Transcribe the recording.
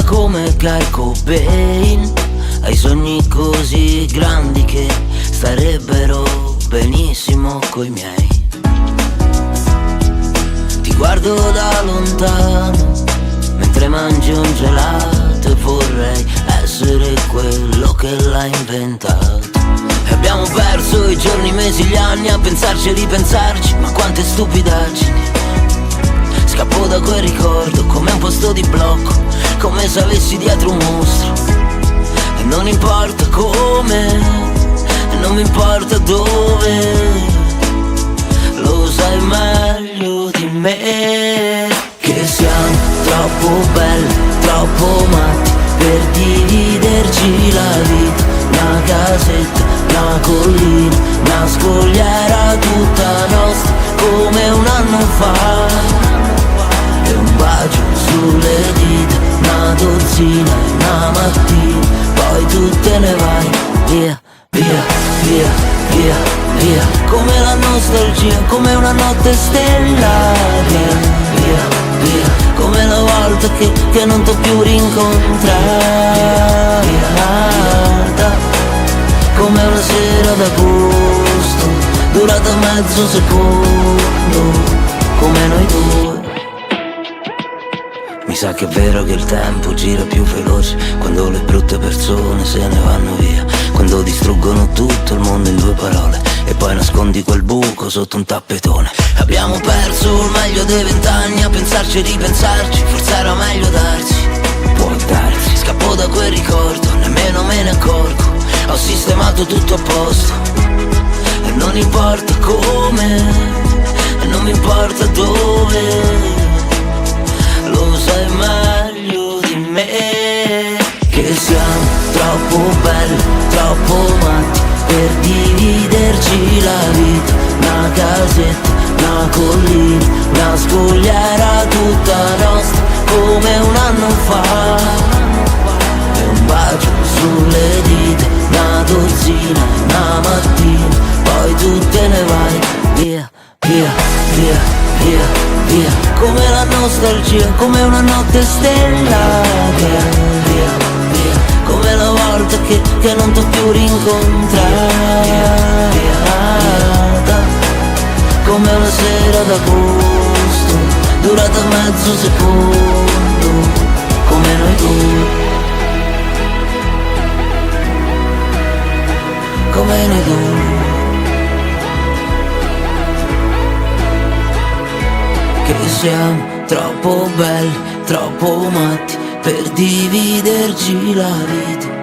come Kurt Cobain. Hai sogni così grandi che starebbero benissimo coi miei. Ti guardo da lontano mentre mangi un gelato e vorrei essere quello che l'ha inventato. E abbiamo perso i giorni, i mesi, gli anni a pensarci e ripensarci, ma quante stupidaggini. Scappo da quel ricordo come un posto di blocco, come se avessi dietro un mostro. E non importa come, e non mi importa dove, lo sai meglio di me che siamo troppo belli, troppo matti per dividerci la vita. Una casetta, una collina, una scogliera tutta nostra come un anno fa. E un bacio sulle dita, una dozzina e una mattina, poi tu te ne vai via, via, via, via, via. Come la nostalgia, come una notte stellata. Via, via, via. Come la volta che non t'ho più rincontrata. Come una sera d'agosto, durata mezzo secondo, come noi due. Mi sa che è vero che il tempo gira più veloce quando le brutte persone se ne vanno via, quando distruggono tutto il mondo in due parole e poi nascondi quel buco sotto un tappetone. Abbiamo perso il meglio dei 20 anni a pensarci e ripensarci, forse era meglio darsi, può darsi. Scappo da quel ricordo, nemmeno me ne accorgo, ho sistemato tutto a posto. E non importa come, e non mi importa dove, lo sai meglio di me che siamo troppo belli, troppo matti per dividerci la vita. Una casetta, una collina, una scogliera tutta nostra come un anno fa. E un bacio sulle dita, una dozzina, una mattina, poi tu te ne vai via, via, via, via, via. Come la nostalgia, come una notte stellata. Via, via, via. Come la volta che non t'ho più rincontrata. Come una sera d'agosto, durata mezzo secondo, come noi due. Come noi due. Che siamo troppo belli, troppo matti per dividerci la vita.